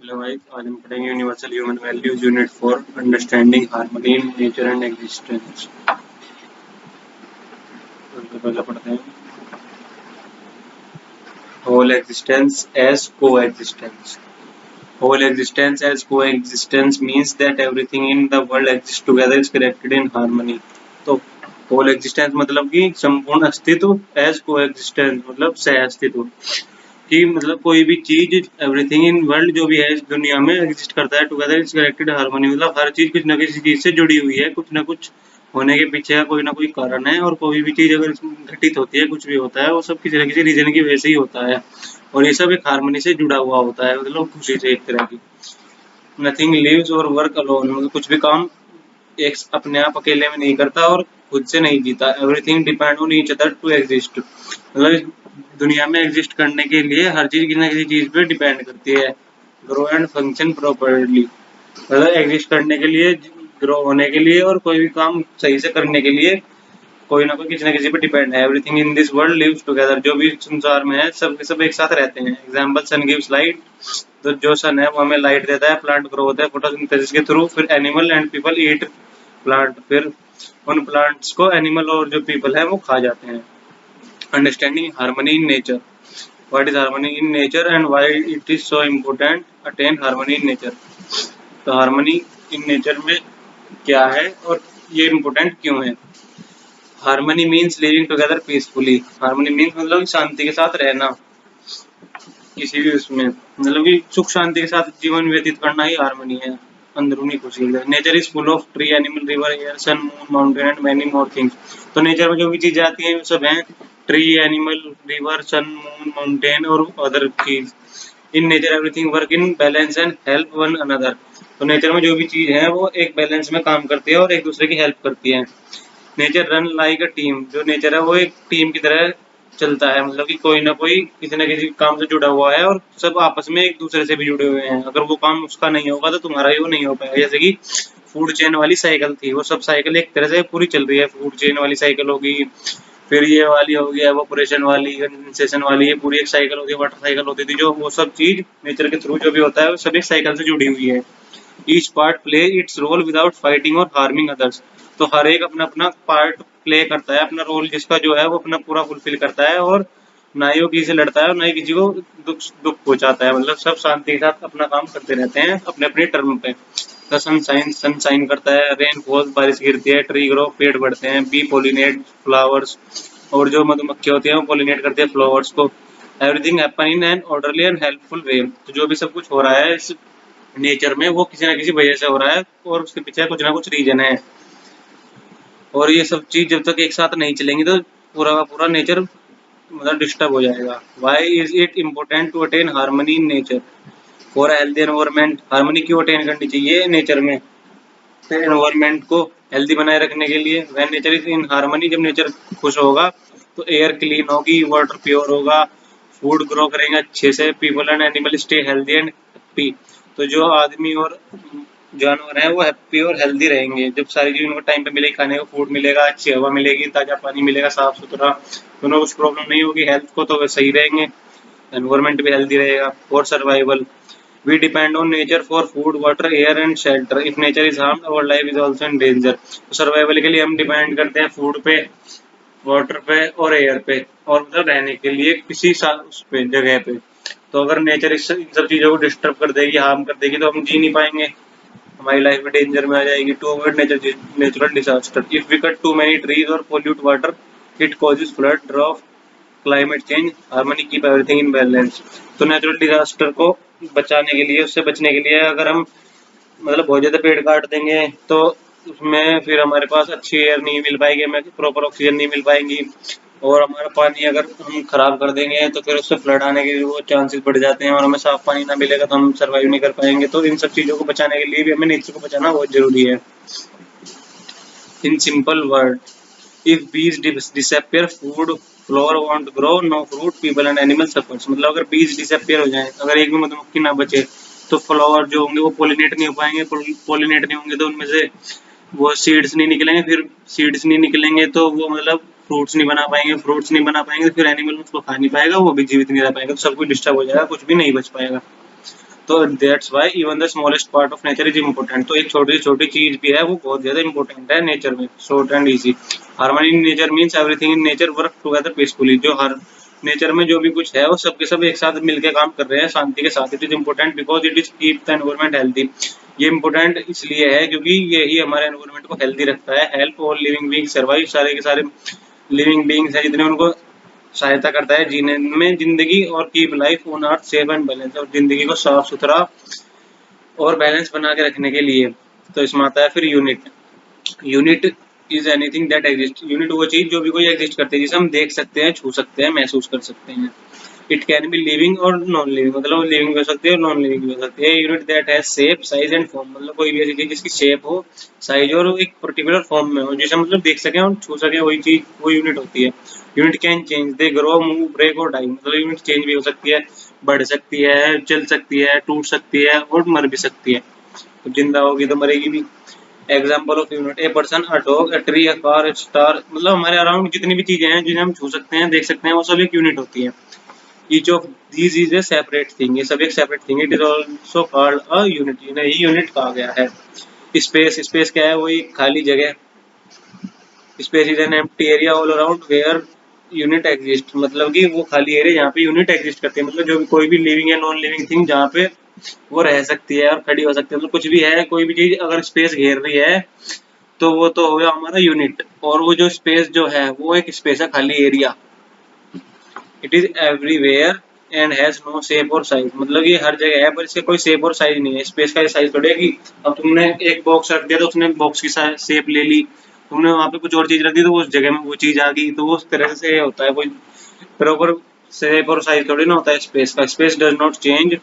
Hello guys, आज हम पढ़ेंगे universal human values unit 4 understanding harmony in nature and existence. सबसे पहले पढ़ते हैं whole existence as coexistence. Whole existence as coexistence means that everything in the world exists together is connected in harmony। तो whole existence मतलब कि संपूर्ण अस्तित्व, as coexistence मतलब सह अस्तित्व, कि मतलब कोई भी चीज, एवरीथिंग इन वर्ल्ड जो भी है इस दुनिया में एग्जिस्ट करता है टुगेदर इज कनेक्टेड हार्मनी, मतलब हर चीज कुछ ना किसी चीज से जुड़ी हुई है, कुछ ना कुछ होने के पीछे का कोई ना कोई कारण है, और कोई भी चीज अगर घटित होती है, कुछ भी होता है, वो सब किसी न किसी रीजन की वजह से ही होता है, और ये सब एक हार्मनी से जुड़ा हुआ होता है, मतलब खुशी से एक तरह की। नथिंग लिव्स और वर्क अलोन, मतलब कुछ भी काम एक अपने आप अकेले में नहीं करता और खुद से नहीं जीता। Everything depend on each other to exist, मतलब दुनिया में एग्जिस्ट करने के लिए हर चीज किसी न किसी चीज पे डिपेंड करती है। ग्रो एंड फंक्शन प्रॉपरली, मतलब एग्जिस्ट करने के लिए, ग्रो होने के लिए और कोई भी काम सही से करने के लिए कोई ना कोई किसी न किसी पे डिपेंड है। Everything in this world lives together, जो भी संसार में है सब के सब एक साथ रहते हैं। एग्जाम्पल, सन गिव्स लाइट, तो जो सन है वो हमें लाइट देता है, प्लांट ग्रो होता है फोटोसिंथेसिस के थ्रू, फिर animal and people eat plant, फिर उन प्लांट्स को एनिमल और जो पीपल है वो खा जाते हैं। Understanding harmony in nature, what is harmony in nature and why it is so important attain harmony in nature. तो हार्मनी इन नेचर में क्या है और ये इम्पोर्टेंट क्यों है। Harmony means living together peacefully, harmony means मतलब शांति के साथ रहना किसी भी उसमें, मतलब कि सुख शांति के साथ जीवन व्यतीत करना ही हार्मनी है, अंदरूनी खुशी है। Nature is full of tree, animal, river, air, sun, moon, mountain and many more things. तो नेचर में जो भी चीजें आती हैं वो सब हैं tree, animal, river, sun, moon, mountain और अदर चीज। In nature everything work in balance and help one another, तो नेचर में जो भी चीज है वो एक बैलेंस में काम करती है और एक दूसरे की हेल्प करती है। Nature run like a team, जो नेचर है वो एक टीम की तरह चलता है, मतलब कि कोई ना कोई किसी न किसी काम से जुड़ा हुआ है और सब आपस में एक दूसरे से भी जुड़े हुए हैं। अगर वो काम उसका नहीं होगा तो तुम्हारा ही वो नहीं हो पाएगा। जैसे कि फूड चेन वाली साइकिल थी, वो सब साइकिल एक तरह से पूरी चल रही है, फूड चेन वाली साइकिल होगी, फिर ये वाली होगी एवापोरेशन वाली, कंडेंसेशन वाली, ये पूरी एक साइकिल होती है। वाटर साइकिल होती थी, जो वो सब चीज नेचर के थ्रू जो भी होता है वो सब एक साइकिल से जुड़ी हुई है। Each part play its role without fighting और हार्मिंग अदर्स, तो हर एक अपना अपना पार्ट प्ले करता है, अपना रोल जिसका जो है वो अपना पूरा फुलफिल करता है, और ना ही वो किसी से लड़ता है और ना ही किसी को दुख दुख पहुंचाता है, मतलब सब शांति के साथ अपना काम करते रहते हैं अपने अपने टर्म पे। द सनशाइन करता है, रेन फॉल्स, बारिश गिरती है, ट्री ग्रो, पेड़ बढ़ते हैं, बी पोलिनेट फ्लावर्स, और जो मधुमक्खी होती है वो पोलिनेट करती है फ्लावर्स को। Everything happen in an orderly and helpful way, तो जो भी सब कुछ हो रहा है इस नेचर में वो किसी ना किसी वजह से हो रहा है और उसके पीछे कुछ ना कुछ रीजन है, और ये सब चीज जब तक एक साथ नहीं चलेंगी तो पूरा का पूरा नेचर मतलब डिस्टर्ब हो जाएगा। Why is it important to attain harmony in nature for healthy environment, harmony क्यों अटेन करनी चाहिए नेचर में एनवायरमेंट को हेल्दी बनाए रखने के लिए। When nature is in harmony, जब नेचर खुश होगा तो एयर क्लीन होगी, वाटर प्योर होगा, फूड ग्रो करेंगे अच्छे से, people and animal stay healthy and happy, तो जो आदमी और जानवर हैं वो हैप्पी और हेल्दी रहेंगे जब सारी चीज उनको टाइम पे मिलेगी, खाने को फूड मिलेगा, अच्छी हवा मिलेगी, ताजा पानी मिलेगा साफ सुथरा, तो उन्हें कुछ प्रॉब्लम नहीं होगी हेल्थ को, तो वे सही रहेंगे, एनवायरमेंट भी हेल्दी रहेगा। For survival we depend on nature for food, water, air and shelter. If nature is harmed, our life is also in danger. तो सर्वाइवल के लिए हम डिपेंड करते हैं फूड पे, वाटर पे और एयर पे, और मतलब रहने के लिए किसी उस पे जगह पे। तो अगर नेचर इन सब चीजों को डिस्टर्ब कर देगी, हार्म कर देगी, तो हम जी नहीं पाएंगे, हमारी लाइफ में डेंजर में आ जाएगी। To avoid natural disaster, if we cut too many trees और pollute water, it causes flood, drop, climate change, harmony keep everything in balance. तो नेचुरल डिजास्टर को बचाने के लिए, उससे बचने के लिए अगर हम मतलब बहुत ज्यादा पेड़ काट देंगे तो उसमें फिर हमारे पास अच्छी एयर नहीं मिल पाएगी, हमें प्रॉपर ऑक्सीजन नहीं मिल पाएंगी, और हमारा पानी अगर हम खराब कर देंगे तो फिर उससे फ्लड आने के वो चांसेस बढ़ जाते हैं, और हमें साफ पानी ना मिलेगा तो हम सर्वाइव नहीं कर पाएंगे। तो इन सब चीजों को बचाने के लिए भी हमें नेचर को बचाना बहुत जरूरी है। In simple word, if bees disappear, food flower won't grow, no fruit, people and animal suffers, मतलब अगर बीज डिसअपियर हो जाए, अगर एक भी मधुमक्खी ना बचे तो फ्लावर जो होंगे वो पोलिनेट नहीं हो पाएंगे, पोलिनेट नहीं होंगे तो उनमें से वो सीड्स नहीं निकलेंगे, फिर सीड्स नहीं निकलेंगे तो वो मतलब फ्रूट्स नहीं बना पाएंगे, फ्रूट्स नहीं बना पाएंगे तो फिर एनिमल उसको खा नहीं पाएगा, वो भी जीवित नहीं रह पाएगा, तो सब कुछ डिस्टर्ब हो जाएगा, कुछ भी नहीं बच पाएगा। तो that's why even the smallest part of nature is important. तो एक छोटी छोटी चीज भी है वो बहुत ज्यादा इंपॉर्टेंट है नेचर में। Short and easy, harmony in nature means everything in nature work together peacefully. जो हर नेचर में जो भी कुछ है वो सबके सब एक साथ मिलकर काम कर रहे हैं शांति के साथ। It is important because it is keep the environment healthy. ये इम्पोर्टेंट इसलिए है क्योंकि यही हमारे एनवायरमेंट को हेल्दी रखता है। Help all living being survive, सारे के सारे लिविंग बीइंग्स है जितने, उनको सहायता करता है जीने में जिंदगी, और keep life on earth safe and balance, और जिंदगी को साफ सुथरा और बैलेंस बना के रखने के लिए। तो इसमें आता है फिर unit. Unit is anything that exist. Unit वो चीज जो भी कोई एग्जिस्ट करती है, जिसे हम देख सकते हैं, छू सकते हैं, महसूस कर सकते हैं। इट कैन बी लिविंग और नॉन लिविंग, मतलब लिविंग भी हो सकती है और नॉन लिविंग भी हो सकती है। Unit that has shape size and form, मतलब कोई भी ऐसी चीज जिसकी शेप हो, साइज और एक पर्टिकुलर फॉर्म में हो, जिसे मतलब देख सके और छू सके, वही चीज वो यूनिट होती है। Unit can change, they grow, move, break और डाई, मतलब यूनिट चेंज भी हो सकती है, बढ़ सकती है, चल सकती है, टूट सकती है और मर भी सकती है। तो जिंदा होगी तो मरेगी भी। Example of unit, a person, a dog, a tree, a car, a star, मतलब हमारे अराउंड जितनी भी चीजें हैं जिन्हें हम छू सकते हैं, देख सकते हैं, वो सब एक यूनिट होती है। Each of these is a separate thing, ये सब एक separate thing. It is also called a unit, इन्हें ही यूनिट कहा गया है। स्पेस, स्पेस क्या है? वही खाली जगह। Space is an empty area all around where unit exist, मतलब कि वो खाली एरिया जहाँ पे यूनिट एग्जिस्ट करती है, मतलब जो भी कोई भी लिविंग या नॉन लिविंग थिंग जहाँ पे वो रह सकती है और खड़ी हो सकती है, मतलब कुछ भी है, कोई भी चीज अगर स्पेस घेर रही है तो वो तो हो गया हमारा यूनिट। और वो जो स्पेस जो है वो एक स्पेस है, खाली एरिया। It is everywhere and has no shape और साइज, मतलब ये हर जगह है पर इसके कोई शेप और साइज नहीं है। स्पेस का साइज थोड़ी है कि अब तुमने एक बॉक्स रख दिया तो उसने बॉक्स की शेप ले ली, तुमने वहां पे कुछ और चीज रख दी तो वो उस जगह में वो चीज आ गई, तो वो उस तरह से होता है। कोई प्रॉपर शेप और साइज थोड़ी ना होता है स्पेस का। Space does not change,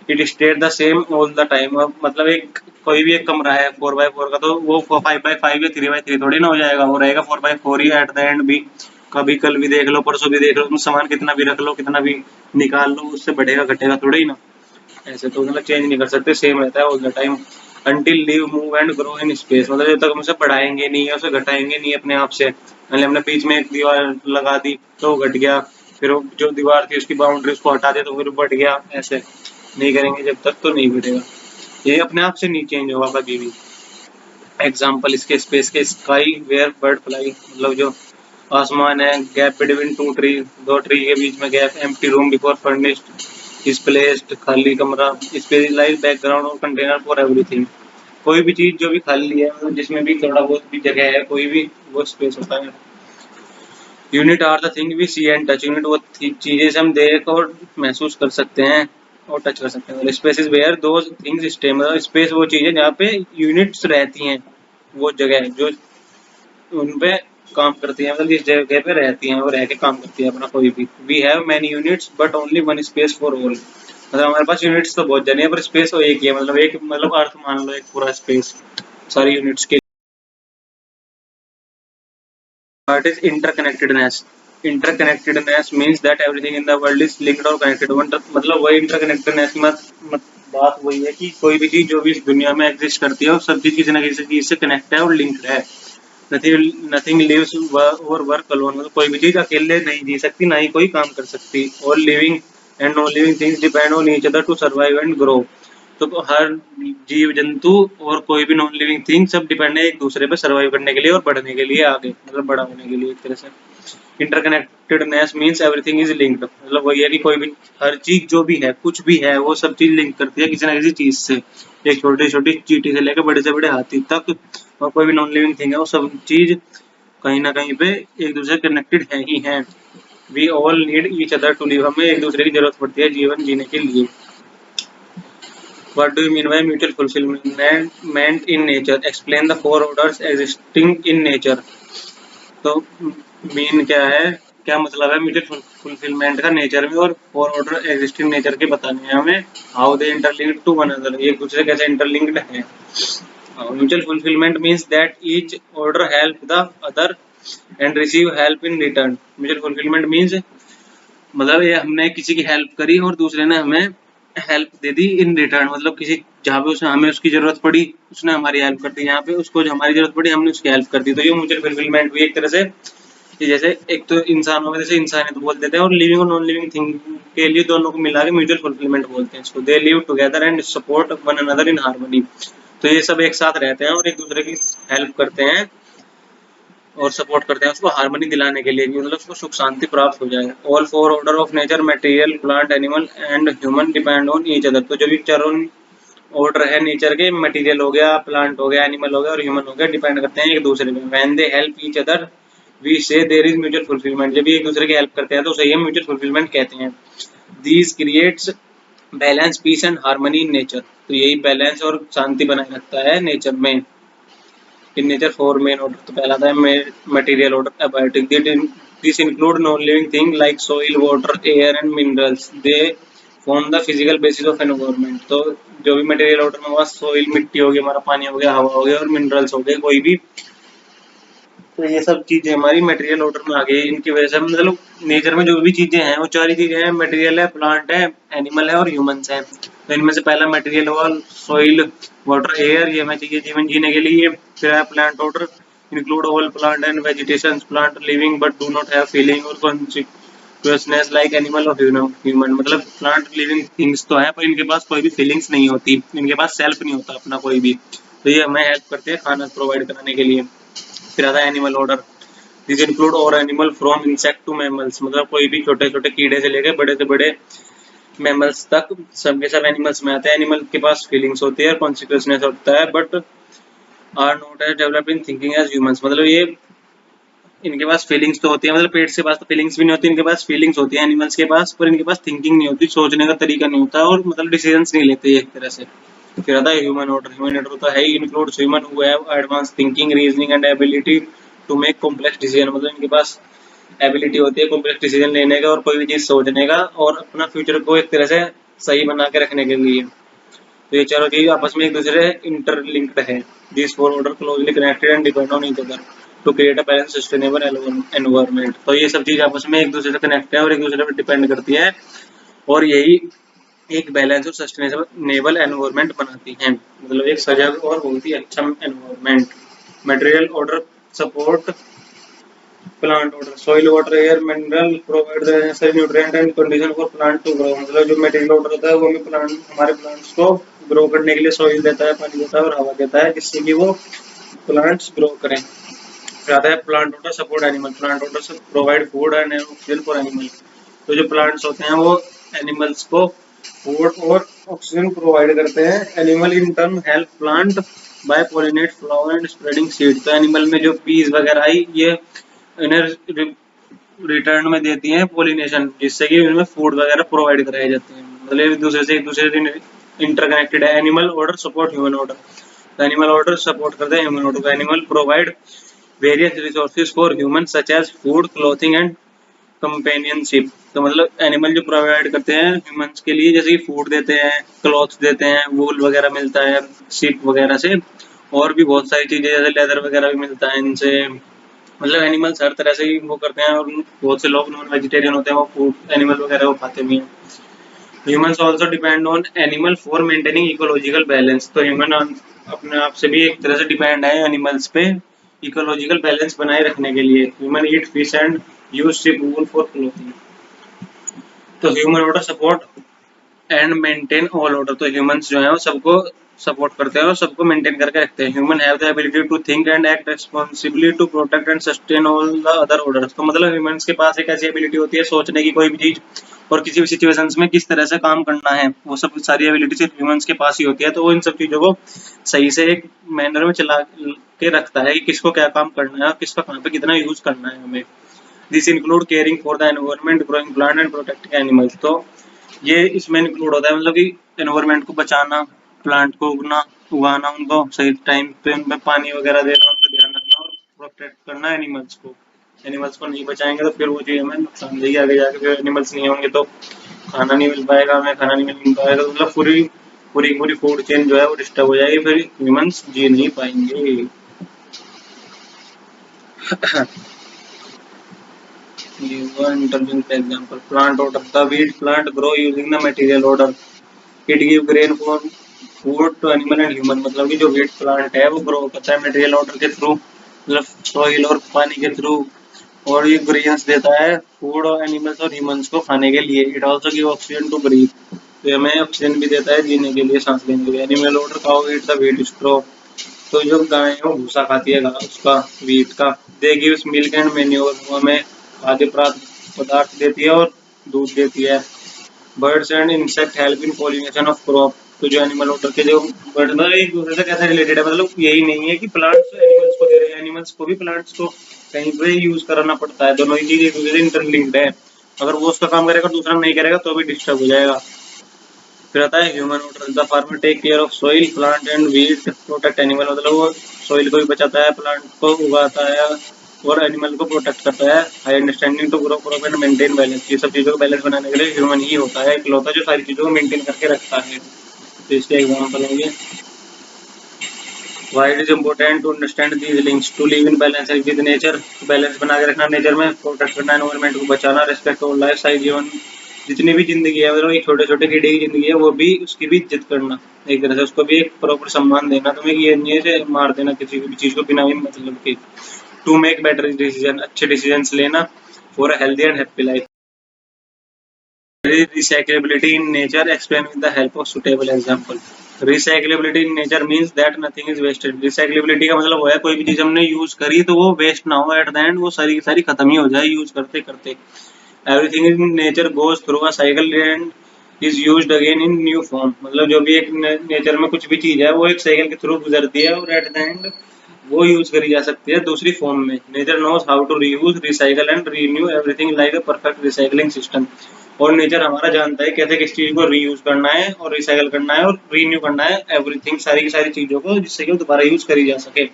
it state the same all the time. मतलब एक कोई भी एक कमरा है 4x4 का, तो वो 5x5 या 3x3 थोड़ी ना हो जाएगा, वो रहेगा 4x4 he eight the and भी। कभी कल भी देख लो, परसों भी देख लो, तुम सामान कितना भी रख लो, कितना भी निकाल लो, उससे बढ़ेगा घटेगा थोड़ा ही ना। ऐसे तो मतलब चेंज नहीं कर सकते, सेम रहता है all the time. Until live, move and grow in space, मतलब जब तक हम उसे बढ़ाएंगे नहीं या उसे घटाएंगे नहीं अपने आप से। मैंने अपने बीच में एक दीवार लगा दी तो घट गया, फिर जो दीवार थी उसकी बाउंड्री उसको हटा दे तो फिर बढ़ गया। ऐसे नहीं करेंगे जब तक तो नहीं बढ़ेगा, ये अपने आप से नहीं चेंज होगा कभी भी। एग्जाम्पल इसके स्पेस के, स्काई वेयर बर्ड फ्लाई, मतलब जो आसमान है, गैप बिटवीन टू ट्री, दो ट्री के बीच में gap, empty room before furnished is placed, खाली कमरा, स्पेशलाइज्ड बैकग्राउंड और कंटेनर फॉर एवरीथिंग। कोई भी चीज जो भी खाली है, मतलब जिसमें भी थोड़ा बहुत भी जगह है, कोई भी वो स्पेस होता है। Unit are the thing we see and touch, unit वो चीजें से हम देख और महसूस कर सकते हैं और टच कर सकते हैं। Space is where those things stay, मतलब स्पेस वो चीज है जहाँ पे यूनिट्स रहती हैं, वो जगह जो उन पे काम करती है, मतलब जिस जगह पे रहती हैं वो रह के काम करती है अपना कोई भी। We have many units but only one space for all, मतलब हमारे पास यूनिट्स तो बहुत जने हैं पर स्पेस तो एक ही है, मतलब एक, मतलब अर्थ मान लो एक पूरा स्पेस सारी यूनिट्स के। It is interconnectedness. Interconnectedness means that everything in the world is linked और कनेक्टेड, मतलब वही इंटरकनेक्टेडनेस मत बात वही है कि कोई भी चीज जो भी इस दुनिया में एग्जिस्ट करती है वो सब चीज किसी न किसी चीज से कनेक्ट है और लिंक्ड है। नथिंग लिव्स और वर्क अलोन, मतलब कोई भी चीज अकेले नहीं जी सकती, ना ही कोई काम कर सकती। और living and non living things depend on each other to survive and grow, तो हर जीव जंतु और कोई भी नॉन लिविंग थिंग सब डिपेंड है एक दूसरे पे सर्वाइव करने के लिए और बढ़ने के लिए आगे, मतलब बड़ा होने के लिए एक तरह से। Interconnectedness means everything is linked, मतलब वही है कि कोई भी हर चीज जो भी है कुछ भी है वो सब चीज लिंक करती है किसी ना किसी चीज से, एक छोटी छोटी चींटी से लेकर बड़े से बड़े हाथी तक, और कोई भी नॉन लिविंग थिंग है वो सब चीज कहीं ना कहीं पे एक दूसरे कनेक्टेड है ही है। We all need each other to live, हमें एक दूसरे की जरूरत पड़ती है जीवन जीने के लिए। What do you mean by mutual fulfillment in nature? Explain the four orders existing in nature. तो मीन क्या है, क्या मतलब है म्यूचुअल फुलफिलमेंट का नेचर में, और फोर ऑर्डर एग्जिस्टिंग नेचर के बताने हैं हमें। How they interlinked to one other, एक दूसरे कैसे इंटरलिंक्ड है। Mutual fulfilment means that each order help the other and receive help in return. Mutual fulfilment means मतलब ये हमने किसी की हेल्प करी और दूसरे ने हमें help they the in return, मतलब किसी जहाँ पे उसने हमें उसकी जरूरत पड़ी उसने हमारी हेल्प कर दी, यहाँ पे उसको जो हमारी जरूरत पड़ी हमने उसकी हेल्प कर दी, तो ये म्यूचुअल फुलफिलमेंट भी एक तरह से कि जैसे एक तो इंसानों में जैसे इंसानियत बोल देते हैं, और लिविंग और नॉन लिविंग थिंग के लिए दोनों को मिला के म्यूचुअल फुलफिलमेंट बोलते हैं इसको। They live together and support one another in harmony. तो ये सब एक साथ रहते हैं और एक दूसरे की हेल्प करते हैं और सपोर्ट करते हैं उसको हार्मनी दिलाने के लिए, मतलब उसको सुख शांति प्राप्त हो जाए। All four order of nature material plant animal and human depend on each other. तो जो भी चारों ऑर्डर है नेचर के, मटेरियल हो गया, प्लांट हो गया, एनिमल हो गया और ह्यूमन हो गया, डिपेंड करते हैं एक दूसरे पे। When they help each other we see there is mutual fulfilment. जब भी एक दूसरे की हेल्प करते हैं तो सही हम म्यूचुअल फुलफिलमेंट कहते हैं। These creates balance peace and harmony in nature. तो यही बैलेंस और शांति बनाए रखता है नेचर में। In nature four main order, तो पहला था material order abiotic. This include non living thing like soil water air and minerals. They form the physical basis of environment. तो जो भी मटेरियल ऑर्डर में हुआ, सॉइल मिट्टी हो गई, हमारा पानी हो गया, हवा हो गया और मिनरल्स हो गए कोई भी, तो ये सब चीजें हमारी मटेरियल ऑर्डर में आ गई। इनकी वजह से मतलब नेचर में जो भी चीजें हैं वो चार ही चीजें हैं, मटेरियल है, प्लांट है, एनिमल है और ह्यूमंस है। तो इनमें से पहला मटेरियल हुआ सॉइल वाटर एयर, ये हमें चाहिए जीवन जीने के लिए। फिर है plant order, include all plant and vegetation, plant living but do not have feeling और कॉन्शियसनेस लाइक एनिमल और ह्यूमन। मतलब प्लांट लिविंग थिंग्स तो है पर इनके पास कोई भी फीलिंग्स नहीं होती, इनके पास सेल्फ नहीं होता अपना कोई भी। तो ये हमें हेल्प करते हैं खाना प्रोवाइड कराने के लिए। फिर आता है एनिमल ऑर्डर। दिस इंक्लूड और animal from insect to mammals. मतलब कोई भी छोटे छोटे कीड़े से लेकर बड़े से बड़े मैमल्स तक सब के सब एनिमल्स में आते हैं। एनिमल के पास फीलिंग्स होती है, कॉन्सिक्वेंसनेस होता है, but are not as developed in thinking as humans. मतलब ये इनके पास फीलिंग्स तो होती है, मतलब पेट से पास तो फीलिंग्स भी नहीं होती, इनके पास फीलिंग्स होती है एनिमल्स के पास, पर इनके पास थिंकिंग नहीं होती, सोचने का तरीका नहीं होता और मतलब डिसीजंस नहीं लेते एक तरह से। फिर आता है ह्यूमन ऑर्डर। ह्यूमन ऑर्डर तो है ही, includes human who have advance thinking reasoning and ability to make complex decision. मतलब इनके पास एबिलिटी होती है कॉम्प्लेक्स डिसीजन लेने का और कोई भी चीज सोचने का और अपना फ्यूचर को एक तरह से सही बना के रखने के लिए। तो ये चारों चीज आपस में एक दूसरे इंटरलिंक्ड है। This four order closely connected and depend on each other to create a balance sustainable environment. तो ये सब चीज आपस में एक दूसरे से कनेक्ट है और एक दूसरे पर डिपेंड करती है और यही एक बैलेंस और सस्टेनेबल एनवायरनमेंट बनाती हैं। मतलब एक सजग और बहुत ही अच्छा environment. Material order support plant order. Soil water air mineral provide the necessary nutrient and condition for plant to grow. मतलब जो मटेरियल ऑर्डर होता है वो हमें प्लांट हमारे प्लांट्स को ग्रो करने के लिए सॉइल देता है, पानी देता है और हवा देता है जिससे कि वो प्लांट्स ग्रो करें। फिर आता है plant order support animal. Plant order provide food and oxygen for animal. तो जो प्लांट्स होते हैं वो एनिमल्स को फूड और ऑक्सीजन प्रोवाइड करते हैं। Animal in turn help plant by pollinate flower and spreading seed. तो एनिमल में जो बीज वगैरह आई ये इन्हें रिटर्न में देती हैं पॉलिनेशन, जिससे कि उनमें फूड वगैरह प्रोवाइड कराए जाते हैं। मतलब एक दूसरे से इंटरकनेक्टेड है। Animal order support human order. Animal order support करते हैं human order. Animal provide various resources for human such as food clothing and companionship. तो मतलब एनिमल जो प्रोवाइड करते हैं ह्यूमंस के लिए, जैसे कि फूड देते हैं, क्लॉथ्स देते हैं, वूल वगैरह मिलता है शिप वगैरह से, और भी बहुत सारी चीजें जैसे लेदर वगैरह भी मिलता है इनसे। मतलब एनिमल्स हर तरह से ही वो करते हैं और बहुत से लोग नॉन वेजिटेरियन होते हैं, वो फूड एनिमल वगैरह वो खाते भी हैं। Humans also depend on animal for maintaining ecological balance. तो ह्यूमन अपने आप से भी एक तरह से डिपेंड है एनिमल्स पे इकोलॉजिकल बैलेंस बनाए रखने के लिए। Human eat fish and use sheep wool for clothing. तो human order support and maintain all order. तो ह्यूमंस जो है वो सबको सपोर्ट करते हैं और सबको मेंटेन करके रखते हैं। Human have the ability to think and act responsibly to protect and sustain all the other orders. तो मतलब ह्यूमंस के पास एक ऐसी एबिलिटी होती है सोचने की कोई भी चीज और किसी भी सिचुएशंस में किस तरह से काम करना है, वो सब सारी एबिलिटी सिर्फ ह्यूमंस के पास ही होती है। तो वो इन सब चीजों को सही से एक मैनर में चला के रखता है कि किसको क्या काम करना है और किसका कहाँ पे कितना यूज करना है हमें। This include caring for the environment, growing plant and protecting animals. तो ये इसमें इंक्लूड होता है मतलब कि एनवायरनमेंट को बचाना, प्लांट को उगाना, उनको सही टाइम पे उनमें पानी वगैरह देना, उनका ध्यान रखना और प्रोटेक्ट करना एनिमल्स को। एनिमल्स को नहीं बचाएंगे तो फिर वो चीज हमें नुकसान देगी आगे जाके। फिर एनिमल्स नहीं होंगे तो खाना नहीं मिल पाएगा, हमें खाना नहीं मिल पाएगा, तो मतलब पूरी पूरी पूरी फूड चेन जो है वो डिस्टर्ब हो जाएगी, फिर ह्यूमंस जी नहीं पाएंगे। Interlinked example. Plant order. The wheat plant grow using the material order. It give grain for food to animal and human। मतलब कि जो wheat plant है वो ग्रो करता है मटेरियल ऑर्डर के थ्रू, मतलब सॉइल और पानी के थ्रू, और ये ग्रेन्स देता है फूड और एनिमल्स और ह्यूमंस को खाने के लिए। It also give oxygen to breathe, तो हमें ऑक्सीजन भी देता है जीने के लिए, सांस लेने के लिए। Animal order cow eat the wheat straw, तो जो गाय है वो भूसा खाती है उसका, व्हीट का। दे गिव्स मिल्क एंड मैन्योर, वो हमें खाद्य पदार्थ देती है और दूध देती है। Birds and insect help in pollination of crop, तो जो एनिमल ऑर्डर के जो बर्ड मतलब एक दूसरे से कैसे रिलेटेड है, मतलब यही नहीं है कि प्लांट्स एनिमल्स को दे रहे हैं, एनिमल्स को भी प्लांट्स को कहीं पे यूज कराना पड़ता है। दोनों ही चीज एक दूसरे से इंटरलिंक्ड है। अगर वो उसका काम करेगा दूसरा नहीं करेगा तो भी डिस्टर्ब हो जाएगा। फिर आता है human order, the farmer take care of soil plant and wheat protect animal, मतलब वो सोइल को भी बचाता है, प्लांट को उगाता है और एनिमल को प्रोटेक्ट करता है। High understanding to grow crop and maintain balance, ये सब चीजों को बैलेंस बनाने के लिए ह्यूमन ही होता है इकलौता जो सारी चीजों को मेंटेन करके रखता है। तो इसके एग्जाम्पल होंगे Why it is important to understand these links to live in balance with nature, balance बना के रखना नेचर में, प्रोटेक्ट करना एनवायरमेंट को, बचाना, रिस्पेक्ट और लाइफ साइज जीवन, जितनी भी जिंदगी है मतलब एक छोटे छोटे कीड़े की जिंदगी है वो भी उसकी भी इज्जत करना, एक तरह से उसको भी एक प्रॉपर सम्मान देना। तुम्हें ये नहीं है कि मार देना किसी भी चीज को बिना भी मतलब के। टू मेक बेटर डिसीजन, अच्छे डिसीजन लेना for a healthy and happy life. Recyclability in nature explained with the help of suitable example. Recyclability in nature means that nothing is wasted. Recyclability का मतलब वो है कोई भी चीज हमने यूज करी तो वो वेस्ट ना हो, एट द एंड वो सारी की सारी खत्म ही हो जाए यूज करते करते। Everything in nature goes through a cycle and is used again in new form, मतलब जो भी एक नेचर में कुछ भी चीज है वो एक साइकिल के थ्रू गुजरती है और एट द एंड वो यूज करी जा सकती है दूसरी फॉर्म में। Nature knows how to reuse recycle and renew everything like a perfect recycling system, और नेचर हमारा जानता है कैसे किस चीज को रीयूज करना है और रिसाइकल करना है और रीन्यू करना है एवरीथिंग, सारी की सारी चीजों को, जिससे कि वो दोबारा यूज करी जा सके।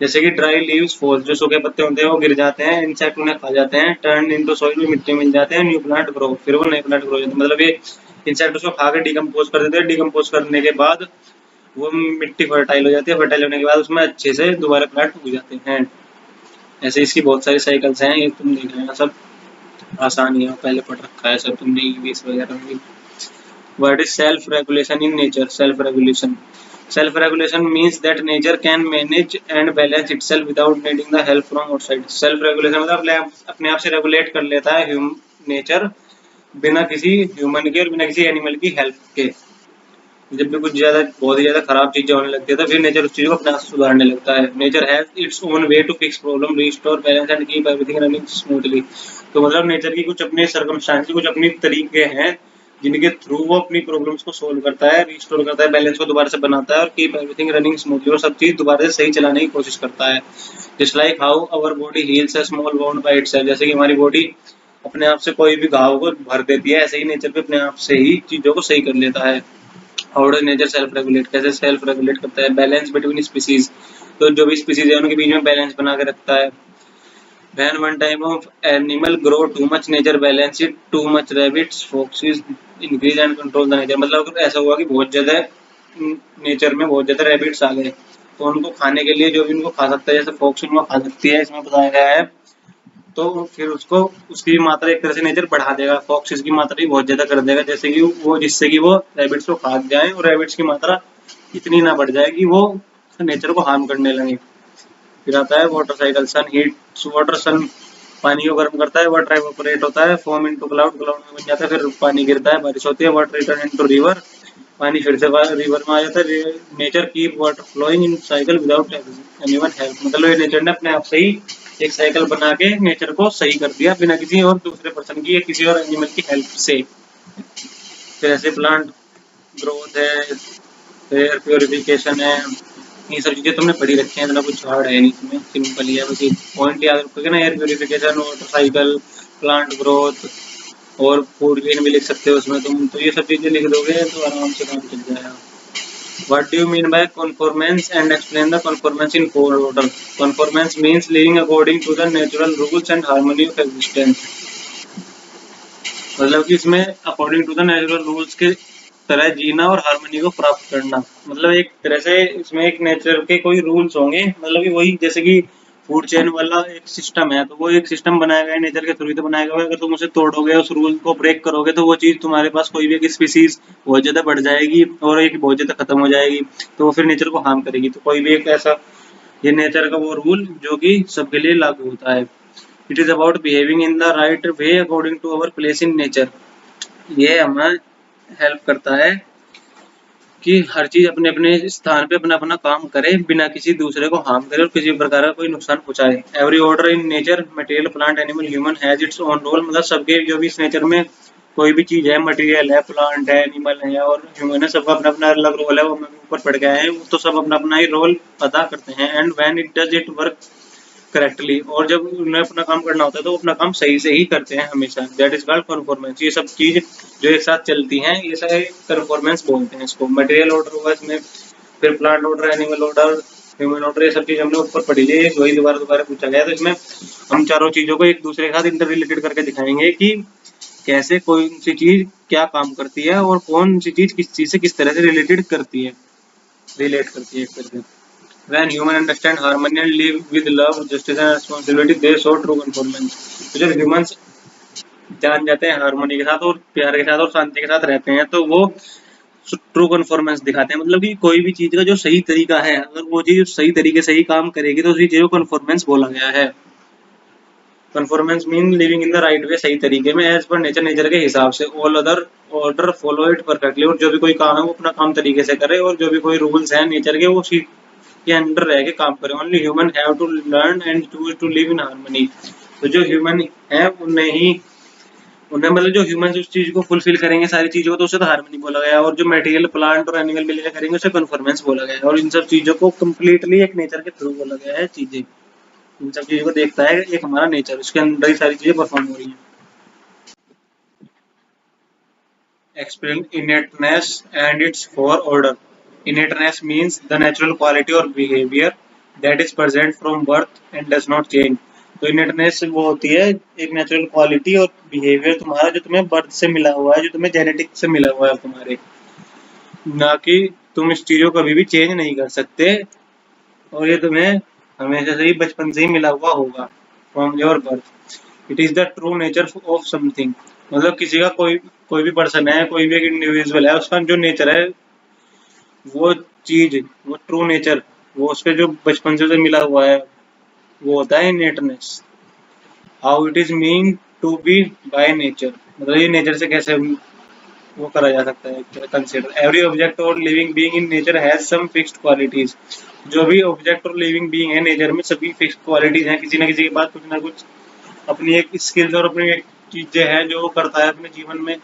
जैसे कि ड्राई लीव्स फॉल, जो सूखे पत्ते होते हैं वो गिर जाते हैं, इंसेक्ट उन्हें खा जाते हैं, टर्न इनटू सॉइल, मिट्टी में मिल जाते हैं, न्यू प्लांट ग्रो, फिर वो नए प्लांट ग्रो हो जाते हैं। मतलब ये इंसेक्ट उसको खा के डिकम्पोज कर देते हैं, डिकम्पोज करने के बाद वो मिट्टी फर्टाइल हो जाती है, फर्टाइल होने के बाद उसमें अच्छे से दोबारा प्लांट उग जाते हैं। ऐसे इसकी बहुत सारी साइकिल्स हैं, ये तुम देख लेना, सब आसान ही है, पहले पढ़ रखा है सब तुमने ईवीएस वगैरह में भी। What is self-regulation in nature? Self-regulation. Self-regulation means that nature can manage and balance itself without needing the help from outside. Self-regulation मतलब अपने आप से रेगुलेट कर लेता है नेचर, बिना किसी ह्यूमन के और बिना किसी एनिमल की हेल्प के। जब भी कुछ ज्यादा बहुत ही ज्यादा खराब चीजें होने लगती है तो फिर नेचर उस चीज को अपने आप सुधारने लगता है। Nature has its own way to fix problem, restore balance and keep everything running smoothly. तो मतलब नेचर की कुछ अपने सर्कमस्टांस, कुछ अपनी तरीके हैं जिनके थ्रू वो अपनी प्रॉब्लम्स को सोल्व करता है, रिस्टोर करता है, बैलेंस को दोबारा से बनाता है और कीप एवरीथिंग रनिंग स्मूथली, और सब चीज दोबारा से सही चलाने की कोशिश करता है। Just like how our body heals a small wound by itself, जैसे कि हमारी बॉडी अपने आप से कोई भी घाव को भर देती है, ऐसे ही नेचर भी अपने आप से ही चीजों को सही कर लेता है। How does nature self regulate, कैसे सेल्फ रेगुलेट करता है? बैलेंस बिटवीन स्पीसीज, तो जो भी स्पीसीज है उनके बीच में बैलेंस बना के रखता है। When one type of animal grow too much, nature balance it, too much rabbits foxes increase and control the nature, मतलब अगर ऐसा हुआ कि बहुत ज्यादा नेचर में बहुत ज्यादा रैबिट्स आ गए तो उनको खाने के लिए जो भी उनको खा सकता है, जैसे फॉक्स उनको खा सकती है इसमें बताया गया है, तो फिर उसको उसकी मात्रा एक तरह से नेचर बढ़ा देगा, फॉक्सेस की मात्रा भी बहुत ज्यादा कर देगा, जैसे कि वो जिससे कि वो रैबिट्स को खा जाए और रैबिट्स की मात्रा इतनी ना बढ़ जाए कि वो नेचर को हार्म करने लगे। फिर आता है वाटर साइकिल, सन हीट वाटर, सन पानी को गर्म करता है, वाटर इवेपोरेट होता है, फॉर्म इनटू क्लाउड, क्लाउड में बन जाता है, फिर पानी गिरता है, बारिश होती है, वाटर रिटर्न इनटू रिवर, पानी फिर से रिवर में आ जाता है। Nature keep water flowing in cycle without anyone help, मतलब ये नेचर ने अपने आप से ही एक साइकिल बना के नेचर को सही कर दिया बिना किसी और दूसरे पर्सन की या किसी और एनिमल की हेल्प से। फिर ऐसे प्लांट ग्रोथ है, एयर प्योरिफिकेशन है, ये सब चीजें तुमने पढ़ी रखी हैं, इतना कुछ हार्ड है नहीं, इसमें सिंपल ही है, बस ये पॉइंट याद रखोगे ना, air purification, water cycle, plant growth और फूड चेन भी लिख सकते हो उसमें तुम, तो ये सब चीजें लिख दोगे तो आराम से काम चल जाएगा। What do you mean by conformance and explain the conformance in four order? Conformance means living according to the natural rules and harmony of existence, मतलब कि इसमें according to the natural rules के तरह जीना और हार्मनी को प्राप्त करना, मतलब एक तरह से इसमें एक नेचर के कोई रूल्स होंगे, मतलब कि वही जैसे कि फूड चेन वाला एक सिस्टम है तो वो एक सिस्टम बनाया गया है नेचर के थ्रू ही तो बनाया गया है, अगर तुम उसे तोड़ोगे उस रूल को ब्रेक करोगे तो वो चीज तुम्हारे पास कोई भी एक स्पीसीज बहुत ज्यादा बढ़ जाएगी और एक बहुत ज्यादा खत्म हो जाएगी, तो वो फिर नेचर को हार्म करेगी। तो कोई भी एक ऐसा, ये नेचर का वो रूल जो कि सबके लिए लागू होता है। It is about behaving in the right way according to our place in nature. ये हमें हेल्प करता है कि हर चीज अपने अपने स्थान पे अपना अपना काम करे बिना किसी दूसरे को हार्म करे और किसी प्रकार का कोई नुकसान पहुंचाए। Every order in nature material plant animal human has its own role. मतलब सबके जो भी इस नेचर में कोई भी चीज है, मटेरियल है, प्लांट है, एनिमल है और ह्यूमन है, सबका अपना अपना अलग रोल है। वो हमें ऊपर पड़ गया है, तो सब अपना अपना ही रोल अदा करते हैं। And when it does it work correctly, और जब उन्हें अपना काम करना होता है तो वो अपना काम सही से ही करते हैं हमेशा। That is called performance. ये सब चीज जो एक साथ चलती हैं ये सारे परफॉर्मेंस बोलते हैं इसको। मटेरियल ऑर्डर होगा इसमें, फिर plant order, animal order, human order, ये सब चीज हमने ऊपर पढ़ी है, वही दोबारा दोबारा पूछा गया। तो इसमें हम चारों चीजों को एक दूसरे के साथ इंटर रिलेटेड करके दिखाएंगे कि कैसे कोई सी चीज क्या काम करती है और कौन सी चीज किस चीज से किस तरह से रिलेटेड करती है, रिलेट करती है एक तरह से। When human understand harmony and live with love, justice and responsibility, they show true conformance। तो जब humans जान जाते हैं हारमोनी के साथ और प्यार के साथ और शांति के साथ रहते हैं तो वो ट्रू कन्फॉर्मेंस दिखाते हैं। मतलब कि कोई भी चीज का जो सही तरीका है, अगर वो चीज सही तरीके से ही काम करेगी तो उसी चीज को कन्फॉर्मेंस बोला गया है। Conformance mean living in the right वे, सही तरीके में, एज पर नेचर, नेचर के हिसाब से। All other order follow it perfectly. और जो भी कोई काम है वो अपना काम तरीके से करे और जो भी कोई रूल्स हैं नेचर के वो उसी के अंडर रह के काम करें। Only human have to learn and choose to live in harmony. तो जो ह्यूमन है उन्हें मतलब जो ह्यूमन उस चीज को फुलफिल करेंगे सारी चीजों को, तो उसे तो हार्मनी बोला गया। और जो मटेरियल प्लांट और एनिमल मिलकर करेंगे उसे कन्फॉर्मेंस बोला गया है। और इन सब चीजों को कम्प्लीटली एक नेचर के थ्रू बोला गया है चीजें। इन सब चीजों को देखता है एक हमारा नेचर, उसके अंदर ही सारी चीजें परफॉर्म हो रही है। Explain innateness and its four order। Innateness means the natural quality or behavior that is present from birth and does not change। तो इनेटनेस वो होती है एक नेचुरल क्वालिटी और बिहेवियर तुम्हारा जो तुम्हें बर्थ से मिला हुआ है, जो तुम्हें जेनेटिक से मिला हुआ है तुम्हारे, ना कि तुम इस चीज को कभी भी चेंज नहीं कर सकते और ये तुम्हें हमेशा से ही बचपन से ही मिला हुआ होगा from your birth. It is the true nature of something. मतलब किसी का कोई भी पर्सन है, कोई भी एक इंडिविजुअल है, उसका जो नेचर है वो चीज, वो ट्रू नेचर, वो उसके जो बचपन से मिला हुआ है वो होता है innateness. How it is mean to be by nature. मतलब ये नेचर से कैसे वो करा जा सकता है कंसिडर। एवरी ऑब्जेक्ट और living being in nature has some fixed qualities. जो भी ऑब्जेक्ट और लिविंग बीइंग है नेचर में, सभी फिक्स्ड क्वालिटीज हैं, किसी न किसी के पास कुछ ना कुछ अपनी एक स्किल्स और अपनी एक चीजें हैं जो वो करता है अपने जीवन में।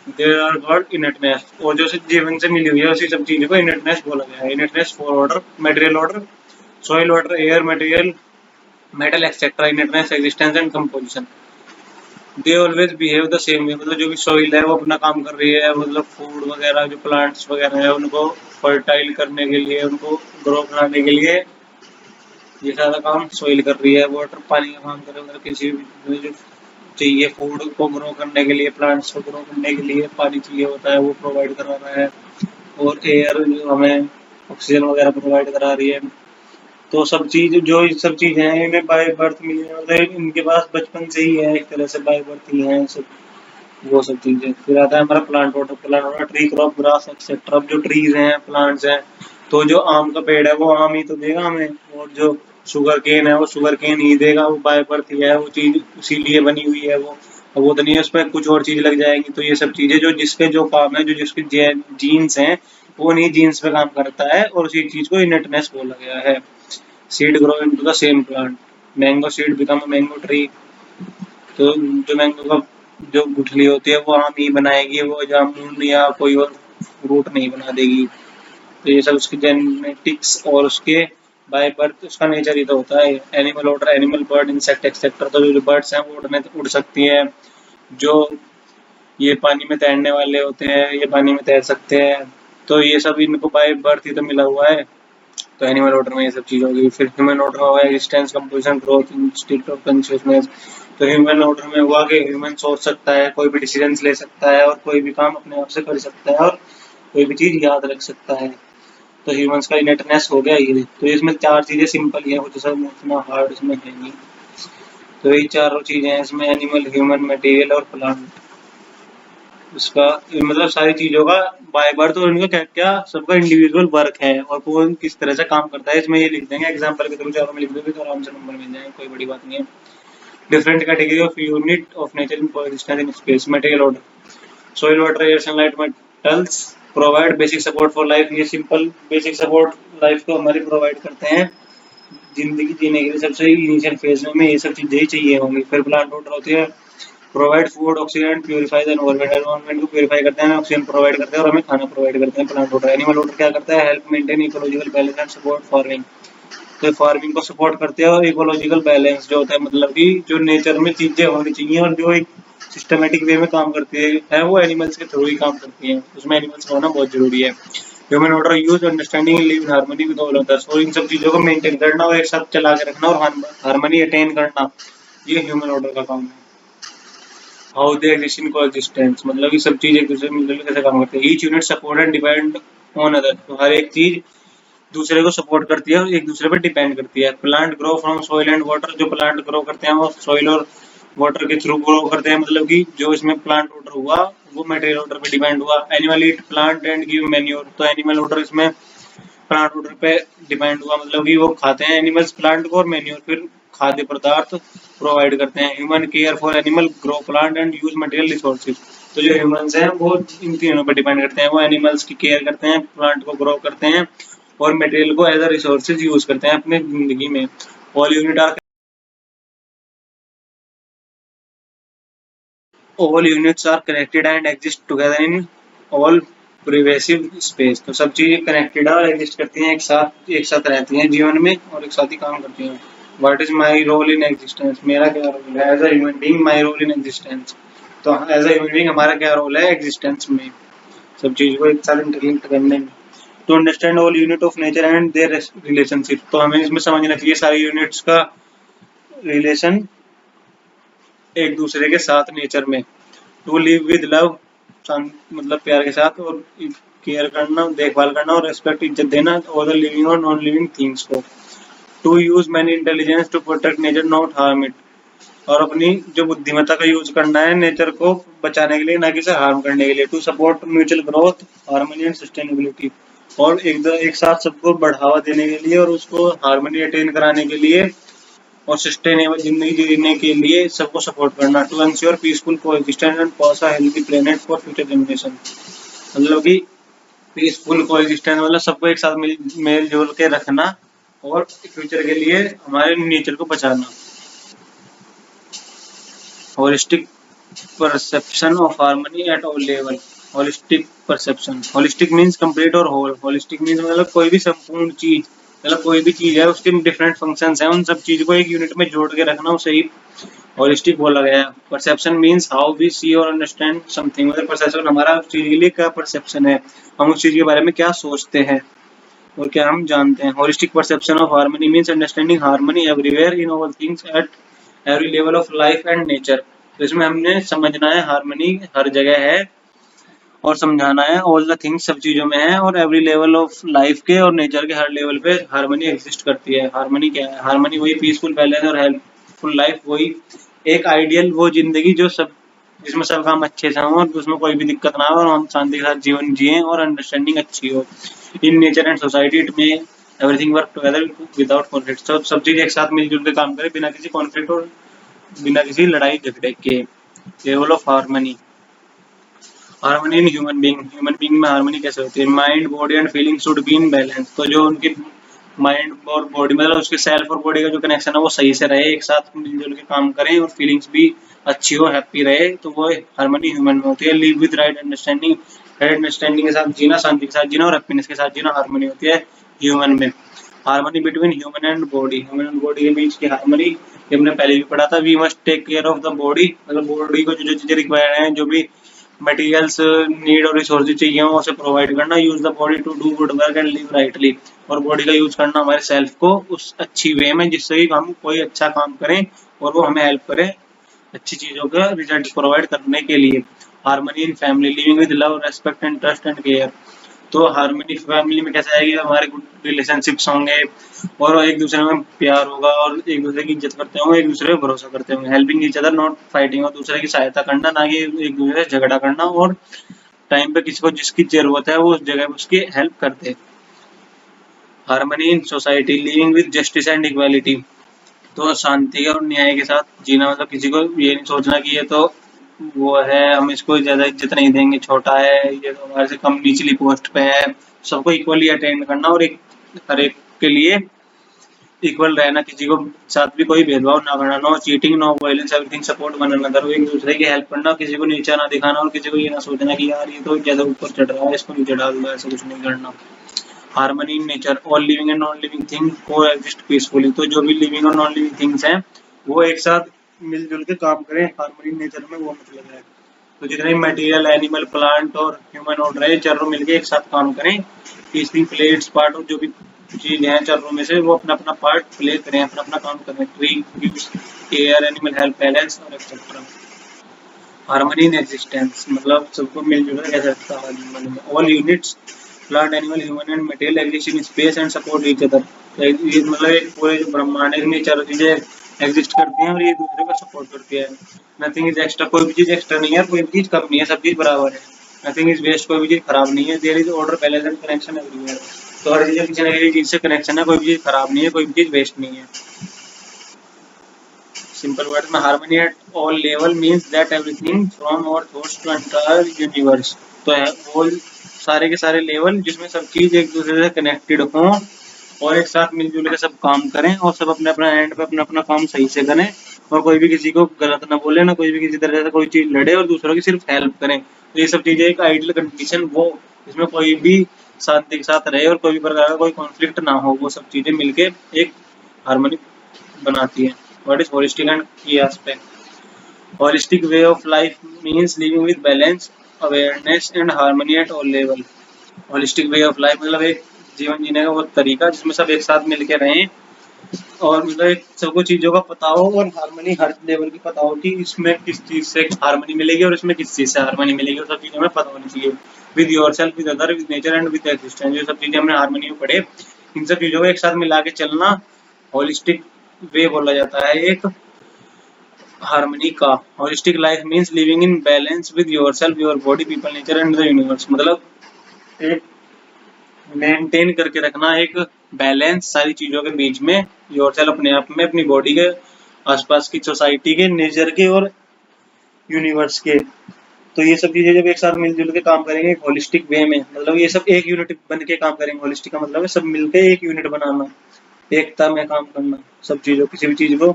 There are called innateness. और जो जीवन से मिली हुई है उसी सब चीजों को इनेटनेस बोला गया है। Innateness four order, material order, soil order, air, material, metal etcetera, innateness, existence and composition. They always behave the same way. मतलब जो भी सॉइल है वो अपना काम कर रही है, मतलब फूड वगैरह जो प्लांट्स वगैरह है उनको फर्टाइल करने के लिए, उनको ग्रो कराने के लिए ये सारा काम सॉइल कर रही है। वाटर पानी का काम कर रही है। किसी भी जो चाहिए फूड को ग्रो करने के लिए, प्लांट्स को ग्रो करने के लिए पानी चाहिए होता है वो प्रोवाइड करा रहा है। और एयर जो हमें ऑक्सीजन वगैरह प्रोवाइड करा रही है। तो सब चीज जो सब चीजें हैं इन्हें बाय बर्थ मिली है, मतलब इनके पास बचपन से ही है, एक तरह से बाय बर्थ ही है सब वो सब चीजें। फिर आता है हमारा plant water. Plant water, tree, crop, grass etcetera. जो ट्रीज हैं, प्लांट्स हैं, तो जो आम का पेड़ है वो आम ही तो देगा हमें, और जो शुगर केन है वो शुगर केन ही देगा, वो बाय बर्थ ही है, वो चीज उसीलिए बनी हुई है वो। अब वो तो नहीं है उस पर कुछ और चीज लग जाएगी। तो ये सब चीजें जो जिसके जो काम है, जो जिसके जीन्स हैं वो नहीं जीन्स पे काम करता है, और उसी चीज को इनेटनेस बोला गया है। Seed grow into the same plant. Mango seed become a mango tree. तो जो मैंगो का जो गुठली होती है वो आम ही बनाएगी, वो जामुन या कोई और फ्रूट नहीं बना देगी। तो ये सब उसकी जेनेटिक्स और उसके बाय बर्थ उसका नेचर ही तो होता है। Animal order, animal, bird, insect etcetera. तो जो बर्ड्स हैं वो उड़ सकती हैं, जो ये पानी में तैरने वाले होते हैं ये पानी में तैर सकते हैं। तो ये सब इनको बाय बर्थ ही तो मिला हुआ है। तो एनिमल ऑर्डर में ये सब चीज होगी। फिर ह्यूमन ऑर्डर होगा existence, composition, growth, instinct of consciousness. तो ह्यूमन ऑर्डर में हुआ कि ह्यूमन सोच सकता है, कोई भी डिसीजंस ले सकता है और कोई भी काम अपने आप से कर सकता है और कोई भी चीज याद रख सकता है। तो ह्यूमंस का इनेटनेस हो गया ये। तो इसमें चार चीजें सिंपल ही है, कुछ सब इतना हार्ड इसमें है नहीं। तो ये चारों चीजें हैं इसमें, एनिमल, ह्यूमन, मटेरियल और प्लांट। उसका मतलब सारी चीजों का बाय बर्थ और उनका क्या क्या सबका इंडिविजुअल वर्क है और कौन किस तरह से काम करता है इसमें ये लिख देंगे। एग्जाम्पल के थ्रू चारों में लिख दोगे तो आराम से नंबर मिल जाएंगे, कोई बड़ी बात नहीं है। Different category of unit of nature in coexistence in space. Material order. Soil, water, air, sunlight, metals provide basic support for life. ये simple basic support life को हमारी provide करते हैं जिंदगी जीने के लिए। सबसे इनिशियल फेज में हमें ये सब चीजें ही चाहिए होंगी। फिर प्लांट ऑर्डर होती है, provide food, oxygen, purify the environment, environment को प्यूरिफाई करते हैं, ऑक्सीजन प्रोवाइड करते हैं और हमें खाना प्रोवाइड करते हैं। Plant order. एनिमल ऑर्डर क्या करता है? Help maintain ecological balance and support farming. तो फार्मिंग को सपोर्ट करते हैं और इकोलॉजिकल बैलेंस जो होता है मतलब कि जो नेचर में चीजें होनी चाहिए और जो एक सिस्टमेटिक वे में काम करती है वो एनिमल्स के थ्रू ही काम करती हैं। उसमें एनिमल्स का होना बहुत जरूरी है। Human order use understanding live in harmony with all others. और इन सब चीजों को मेंटेन करना और एक साथ चला के रखना और हार्मनी अटेन करना, ये ह्यूमन ऑर्डर का काम है। How they exist in coexistence, मतलब कि सब चीज एक दूसरे में मिलकर कैसे काम करते हैं। Each unit support and depend on other. तो हर एक चीज दूसरे को सपोर्ट करती है और एक दूसरे पर डिपेंड करती है। Plant grow from soil and water. जो प्लांट ग्रो करते हैं वो सॉइल और वाटर के थ्रू ग्रो करते हैं, मतलब कि जो इसमें प्लांट ऑर्डर हुआ वो मटेरियल ऑर्डर पे डिपेंड हुआ। Animal eat plant and give manure. तो एनिमल ऑर्डर इसमें प्लांट ऑर्डर पे डिपेंड हुआ, मतलब कि वो खाते हैं एनिमल्स प्लांट को और मैन्योर फिर खाद्य पदार्थ प्रोवाइड करते हैं। Human care for animal, grow plant and use material resources. तो जो ह्यूमंस हैं वो इन तीनों पर डिपेंड करते हैं। वो एनिमल्स की केयर करते हैं, प्लांट को ग्रो करते हैं और मटेरियल को एज अ रिसोर्सेज यूज करते हैं अपने जिंदगी में। All units are connected and exist together in all pervasive space. तो सब चीजें कनेक्टेड और एग्जिस्ट करती हैं, एक साथ रहती हैं जीवन में और एक साथ ही काम करती हैं। What is my role in existence, मेरा क्या रोल है as a human being, my role in existence. तो एज अ ह्यूमन बीइंग हमारा क्या रोल है एग्जिस्टेंस में, सब चीज को एक साथ इंटरलिंक करने में। To understand all unit of nature and their relationship. तो हमें इसमें समझना चाहिए सारे यूनिट्स का रिलेशन एक दूसरे के साथ नेचर में। टू लिव विद लव, मतलब प्यार के साथ, और केयर करना, देखभाल करना और रेस्पेक्ट, इज्जत देना और द लिविंग और नॉन लिविंग थिंग्स को। To use man intelligence to protect nature not harm it. और अपनी जो बुद्धिमत्ता का यूज करना है नेचर को बचाने के लिए, ना कि इसे हार्म करने के लिए। To support mutual growth, harmony and sustainability. और एक साथ सबको बढ़ावा देने के लिए और उसको हार्मनी अटेन कराने के लिए और सस्टेनेबल जिंदगी जीने के लिए सबको सपोर्ट करना। To ensure peaceful coexistence and pass a healthy planet for future generation. मतलब कि पीसफुल कोएग्जिस्टेंस मतलब सबको एक साथ मिल जुल के रखना और फ्यूचर के लिए हमारे नेचर को बचाना। Holistic perception of harmony at all level. Holistic perception, holistic means complete और होल। होलिस्टिक मीन्स मतलब कोई भी संपूर्ण चीज, मतलब कोई भी चीज है उसके डिफरेंट फंक्शंस हैं, उन सब चीज को एक यूनिट में जोड़ के रखना, उसे ही होलिस्टिक बोला गया है। परसेप्शन मीन्स हाउ वी सी और अंडरस्टैंड समथिंग। मतलब परसेप्शन हमारा उस चीज के लिए क्या परसेप्शन है, हम उस चीज के बारे में क्या सोचते हैं और क्या हम जानते हैं। Holistic perception of harmony means understanding harmony everywhere in all things at every level of life and nature. तो इसमें हमने समझना है हार्मनी हर जगह है और समझाना है ऑल द थिंग्स सब चीजों में है और एवरी लेवल ऑफ लाइफ के और नेचर के हर लेवल पे हार्मनी एग्जिस्ट करती है। हार्मनी क्या है? हार्मनी वही पीसफुल बैलेंस और हेल्पफुल लाइफ, वही एक आइडियल वो जिंदगी जो सब जिसमें सब काम अच्छे से हों और उसमें कोई भी दिक्कत ना हो और हम शांति के साथ जीवन जिए और अंडरस्टैंडिंग अच्छी हो। In nature and society it में everything work together without conflict. सब चीज एक साथ मिलजुल के काम करे बिना किसी कॉन्फ्लिक्ट और बिना किसी लड़ाई झगड़े के। Level of harmony. Harmony in human being, human being में हार्मनी कैसे होती है? Mind body and feeling should be in balance. तो जो उनकी माइंड और बॉडी मतलब उसके सेल्फ और बॉडी का जो कनेक्शन है वो सही से रहे, एक साथ मिलजुल के काम करें और फीलिंग्स भी अच्छी हो, हैप्पी रहे, तो वो हार्मनी ह्यूमन में होती है। Live with right understanding, right understanding के साथ जीना, शांति के साथ जीना और हैप्पीनेस के साथ जीना हार्मनी होती है ह्यूमन में। Harmony between human and body, human and body के बीच की हार्मनी, ये हमने पहले भी पढ़ा था। We must take care of the body, मतलब बॉडी को जो जो चीजें रिक्वायर्ड हैं, जो भी मटेरियल्स नीड और रिसोर्सेज चाहिए हो उसे प्रोवाइड करना। Use the body to do good work and live rightly. और बॉडी का यूज करना हमारे सेल्फ को उस अच्छी वे में जिससे कि हम कोई अच्छा काम करें और वो हमें हेल्प करे अच्छी चीजों का रिजल्ट प्रोवाइड करने के लिए। Harmony in family, living with love, respect and trust and care. तो हार्मनी फैमिली में कैसे आएगी? हमारे गुड रिलेशनशिप्स होंगे और एक दूसरे में प्यार होगा और एक दूसरे की इज्जत करते होंगे, एक दूसरे पे भरोसा करते होंगे। Helping each other not fighting, और दूसरे की सहायता करना, ना कि एक दूसरे से झगड़ा करना, और टाइम पे किसी को जिसकी जरूरत है वो उस जगह पे उसकी हेल्प करते। Harmony in society, living with justice and equality. तो शांति और न्याय के साथ जीना, मतलब किसी को ये नहीं सोचना कि ये तो वो है, हम इसको ज्यादा इज्जत नहीं देंगे, छोटा है, ये तो हमारे से कम निचली पोस्ट पे है। सबको इक्वली अटेंड करना और एक हर एक के लिए इक्वल रहना, किसी को साथ भी कोई भेदभाव ना करना, no cheating, no violence, everything support one another, एक दूसरे की हेल्प करना, किसी को नीचा ना दिखाना और किसी को ये ना सोचना कि यार ये तो ज्यादा ऊपर चढ़ रहा है, इसको नीचे डाल दो, ऐसा कुछ नहीं करना। Harmony in nature, all living and non living thing को एग्जिस्ट पीसफुली, तो जो भी लिविंग और नॉन लिविंग थिंग्स हैं वो एक साथ मिलजुल के काम करें, हार्मनी नेचर में वो मतलब है। तो जितने मटेरियल, एनिमल, प्लांट और ह्यूमन ऑर्डर है, चारों मिलके एक साथ काम करें, पीसफुल प्ले इट्स पार्ट, और जो भी चीज है चारों में से वो अपना अपना पार्ट प्ले करें, अपना अपना काम करें। Tree gives air, animal help balance और एक्सेट्रा। हार्मनी इन एग्जिस्टेंस मतलब सबको मिलजुल कर कैसे रखता है हार्मनी में। All units, plant, animal, human and material exist in space and support each other. ये मतलब एक पूरे जो ब्रह्मांड है में चारों चीजें एग्जिस्ट करती हैं और ये दूसरे को सपोर्ट करती है। नथिंग इज एक्स्ट्रा, कोई भी चीज एक्स्ट्रा नहीं है, कोई भी चीज कम नहीं है, सब चीज बराबर है। नथिंग इज वेस्ट, कोई भी चीज खराब नहीं है। There is order, balance and connection everywhere, तो हर चीज किसी न किसी चीज से कनेक्शन है, कोई भी चीज खराब नहीं है, कोई भी चीज वेस्ट नहीं है। सिंपल वर्ड में, harmony at all level means that everything from our thoughts to entire universe, तो है वो सारे के सारे लेवल जिसमें सब चीज एक दूसरे से कनेक्टेड हों और एक साथ मिलजुल के सब काम करें और सब अपने अपना एंड पे अपना अपना काम सही से करें, और कोई भी किसी को गलत ना बोले, ना कोई भी किसी तरह से कोई चीज लड़े, और दूसरों की सिर्फ हेल्प करें। तो ये सब चीजें एक आइडियल कंडीशन, वो इसमें कोई भी शांति के साथ रहे और कोई भी प्रकार का कोई कॉन्फ्लिक्ट ना हो, वो सब चीजें मिलके एक हार्मनी बनाती है। व्हाट इज होलिस्टिक एंड की aspect? Holistic way of life means living with balance, awareness and harmony at all level. Holistic way of life मतलब एक जीवन जीने का वो तरीका जिसमें सब एक साथ मिलके रहें और मतलब एक सबको चीजों का पता हो और हार्मनी हर लेवल की पता हो कि इसमें किस चीज से हार्मनी मिलेगी और इसमें किस चीज से हार्मनी मिलेगी, और सब चीजें हमें पता होनी चाहिए। With yourself, with other, with nature and with existence, ये सब चीजें हमने हार्मनी में पढ़े, इन सब चीजों को एक साथ मिला के चलना होलिस्टिक वे बोला जाता है एक हार्मनी का। Holistic life means living in balance with yourself, your body, people, nature and the universe, मतलब एक मेंटेन करके रखना एक बैलेंस सारी चीजों के बीच में, योरसेल्फ अपने आप में, अपनी बॉडी के, आसपास की सोसाइटी के, नेचर के और यूनिवर्स के। तो ये सब चीजें जब एक साथ मिलजुल के काम करेंगे होलिस्टिक वे में, मतलब ये सब एक यूनिट बन के काम करेंगे। होलिस्टिक का मतलब है सब मिलके एक यूनिट बनाना, एकता में काम करना, सब चीजों किसी भी चीज को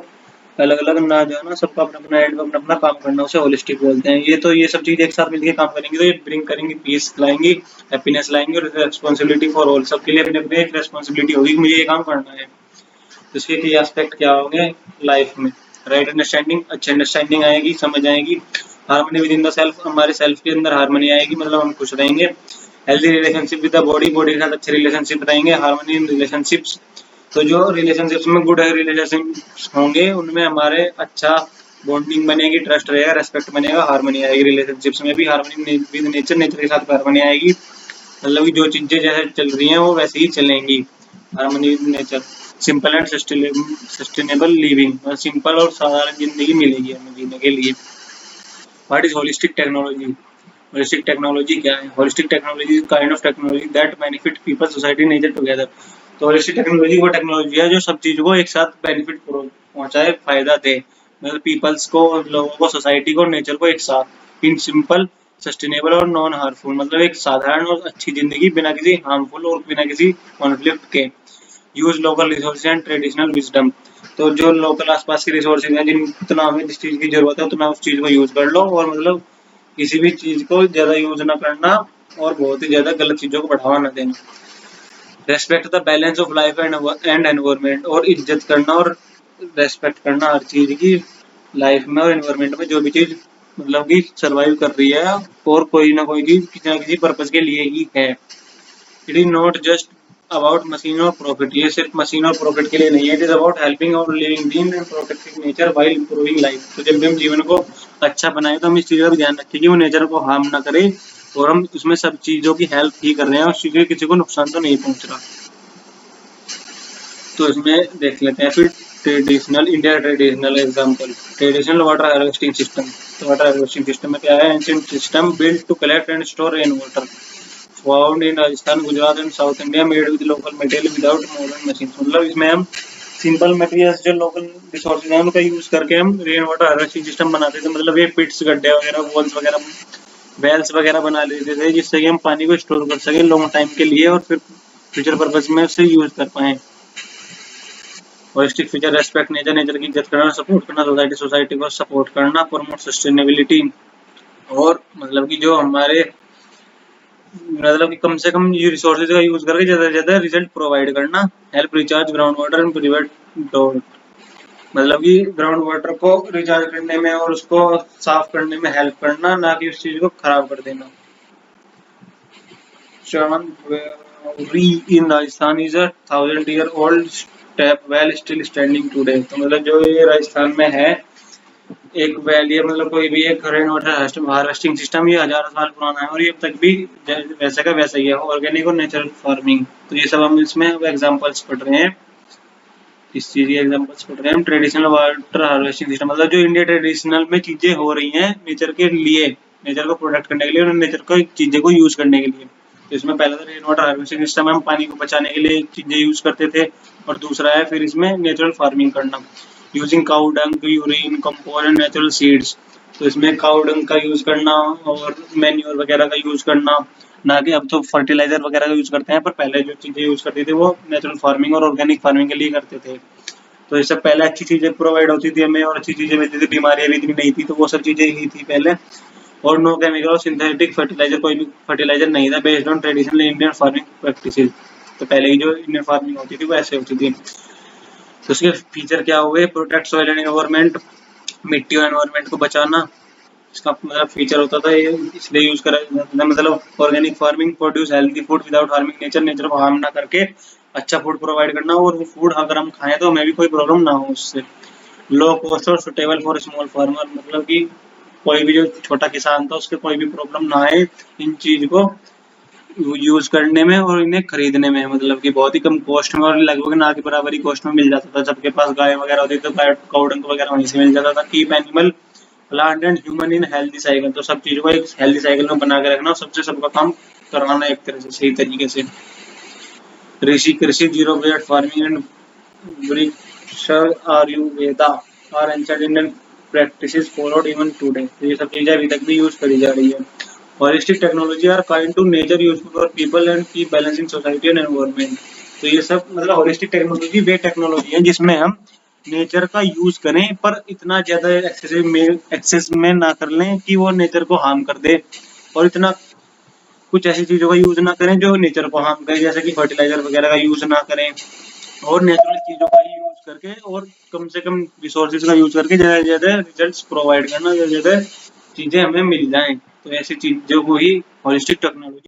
अलग अलग ना जाना, सबका अपना अपना एंड अपना अपना काम करना, उसे होलिस्टिक बोलते हैं। ये तो ये सब चीज एक साथ मिलकर काम करेंगे तो ये ब्रिंग करेंगे, पीस लाएंगी, हैप्पीनेस लाएंगे और रेस्पॉन्सिबिलिटी फॉर ऑल, सबके लिए अपने अपने एक रेस्पॉन्सिबिलिटी होगी कि मुझे ये काम करना है। तो इसके की एस्पेक्ट क्या होंगे लाइफ में? राइट अंडरस्टैंडिंग, अच्छी अंडरस्टैंडिंग आएगी, समझ आएगी। Harmony with in the self, हमारे सेल्फ के अंदर हार्मनी आएगी, मतलब हम खुश रहेंगे। Healthy relationship with the body, body के साथ अच्छे रिलेशनशिप रहेंगे। हार्मनी इन रिलेशनशिप्स, तो जो रिलेशनशिप्स में गुड रिलेशनशिप्स होंगे उनमें हमारे अच्छा बॉन्डिंग बनेगी, ट्रस्ट रहेगा, रेस्पेक्ट बनेगा, हार्मनी आएगी। रिलेशनशिप्स में भी हार्मनी विद नेचर, नेचर के साथ हार्मनी आएगी, मतलब कि जो चीजें जैसे चल रही हैं वो वैसे ही चलेंगी। Harmony with nature, simple and sustainable living, simple और साधारण जिंदगी मिलेगी हमें जीने के लिए। What is holistic technology? Holistic technology क्या है? Holistic technology is kind of technology that benefit people, society, nature together. तो होलिस्टिक टेक्नोलॉजी वो टेक्नोलॉजी है जो सब चीजों को एक साथ बेनिफिट पहुंचाए, फायदा दे, मतलब पीपल्स को, लोगों को, सोसाइटी को, नेचर को एक साथ, इन सिंपल, सस्टेनेबल और नॉन हार्मफुल, मतलब एक साधारण और अच्छी जिंदगी बिना किसी हार्मफुल और बिना किसी कॉन्फ्लिक्ट के। Use local resources and traditional wisdom, तो जो लोकल आसपास के रिसोर्सेज हैं जितना हमें जिस चीज की जरूरत है उतना उस चीज को यूज कर लो, और मतलब किसी भी चीज को ज्यादा यूज ना करना और बहुत ही ज्यादा गलत चीजों को बढ़ावा ना देना। Respect the balance of life and environment, और इज्जत करना और रेस्पेक्ट करना हर चीज की, लाइफ में और एनवायरमेंट में जो भी चीज मतलब कि सरवाइव कर रही है और कोई ना कोई चीज किसी ना किसी पर्पज के लिए ही है। It is not just about machine और प्रॉफिट, ये सिर्फ मशीन और प्रॉफिट के लिए नहीं है। इट इज अबाउट हेल्पिंग और living being and protecting nature while improving life, तो जब भी हम जीवन को अच्छा बनाए तो हम इस चीज का भी ध्यान रखें कि वो नेचर को हार्म ना करे और हम उसमें सब चीजों की हेल्प ही कर रहे हैं, उस चीज से किसी को नुकसान तो नहीं पहुंच रहा। तो इसमें देख लेते हैं फिर traditional, India traditional example, traditional water harvesting system. तो वाटर हार्वेस्टिंग सिस्टम में क्या है? Ancient system built to collect and store rain water, found in Rajasthan, Gujarat and south India, made with local material without modern machine, मतलब इसमें हम simple materials जो local resources हैं उनका यूज करके हम रेन वाटर हार्वेस्टिंग सिस्टम बनाते थे, मतलब ये पिट्स, गड्ढे वगैरह, वॉल्स वगैरह, वेल्स वगैरह बना लेते थे जिससे कि हम पानी को स्टोर कर सके लॉन्ग टाइम के लिए और फिर फ्यूचर पर्पज में उसे यूज कर पाए। Holistic feature, respect nature, nature की इज्जत करना, सपोर्ट करना, सोसाइटी को सपोर्ट करना, प्रमोट सस्टेनेबिलिटी, और मतलब कि जो हमारे मतलब कि कम से कम ये रिसोर्सेज का यूज करके ज्यादा से ज्यादा रिजल्ट प्रोवाइड करना, help recharge ground water and prevent drought, मतलब कि ग्राउंड वाटर को रिचार्ज करने में और उसको साफ करने में हेल्प करना, ना कि उस चीज को खराब कर देना। Chandrapuri in Rajasthan is a 1,000-year-old tap well still standing today। तो मतलब जो ये राजस्थान में है एक वेल, ये मतलब कोई भी एक रेन वाटर हार्वेस्टिंग सिस्टम, ये हजारों साल पुराना है और ये अब तक भी वैसे का वैसा ही है, ऑर्गेनिक और नेचुरल फार्मिंग। तो ये सब हम इसमें एग्जांपल्स पढ़ रहे हैं, इस चीज के एग्जांपल्स पढ़ रहे हैं हम। ट्रेडिशनल वाटर हार्वेस्टिंग सिस्टम, मतलब जो इंडिया ट्रेडिशनल में चीजें हो रही हैं नेचर के लिए, नेचर को प्रोटेक्ट करने के लिए और नेचर को चीजें को यूज करने के लिए। तो इसमें पहला तो रेन वाटर हार्वेस्टिंग सिस्टम, हम पानी को बचाने के लिए चीजें यूज करते थे, और दूसरा है फिर इसमें नेचुरल फार्मिंग करना, using cow dung, urine, compost and natural seeds. तो इसमें काउ डंग का यूज करना और मैन्योर वगैरह का यूज करना, ना कि अब तो फर्टिलाइजर वगैरह का यूज करते हैं, पर पहले जो चीजें यूज करते थे वो नेचुरल फार्मिंग और ऑर्गेनिक फार्मिंग के लिए करते थे। तो इससे पहले अच्छी चीजें प्रोवाइड होती थी हमें और अच्छी चीजें मिलती थी, बीमारियां भी इतनी नहीं थी, तो वो सब चीजें ही थी पहले। और नो केमिकल और सिंथेटिक फर्टिलाइजर, कोई भी फर्टिलाइजर नहीं था, based on traditional Indian farming practices. तो पहले की जो इंडियन फार्मिंग होती थी वो ऐसे होती थी। तो उसके फीचर क्या हुए, प्रोटेक्ट सॉइल एंड एनवायरनमेंट, मिट्टी और एनवायरनमेंट को बचाना, इसका मतलब फीचर होता था ये, इसलिए यूज करा जाता था। मतलब organic farming, produce healthy food without harming nature, nature को हार्म ना करके अच्छा फूड प्रोवाइड करना, और वो फूड अगर हम खाएं तो हमें भी कोई प्रॉब्लम ना हो उससे। लो कॉस्ट और सुटेबल फॉर स्मॉल फार्मर, मतलब कि कोई भी जो छोटा किसान था उसके कोई भी प्रॉब्लम ना आए इन चीज को यूज करने में और इन्हें खरीदने में, मतलब कि बहुत ही कम कॉस्ट में और लगभग ना के बराबर ही कॉस्ट में मिल जाता था। सबके पास गाय वगैरह होती तो काऊ डंग वगैरह वहीं से मिल जाता था। Keep animal, plant and human in healthy cycle, तो सब चीजों को एक हेल्दी साइकिल में बना के रखना और सबसे सबका काम करवाना एक तरह से सही तरीके से। कृषि कृषि zero budget farming and Vriksha Ayurveda are ancient Indian practices followed even today. तो ये सब चीजें अभी तक भी यूज करी जा रही है। Holistic technology are kind to nature, useful for people and keep balancing society and environment. तो ये सब मतलब होलिस्टिक टेक्नोलॉजी वे टेक्नोलॉजी है जिसमें हम नेचर का यूज करें पर इतना ज्यादा एक्सेस में ना कर लें कि वो नेचर को हार्म कर दे, और इतना कुछ ऐसी चीजों का यूज ना करें जो नेचर को हार्म करे, जैसे कि फर्टिलाइजर वगैरह का यूज ना करें, और नेचुरल चीजों का ही यूज करके और कम से कम रिसोर्सेज का यूज करके ज्यादा से ज्यादा रिजल्ट्स प्रोवाइड करना, ज्यादा से ज्यादा चीजें हमें मिल जाएं। तो ऐसी चीजों को ही होलिस्टिक टेक्नोलॉजी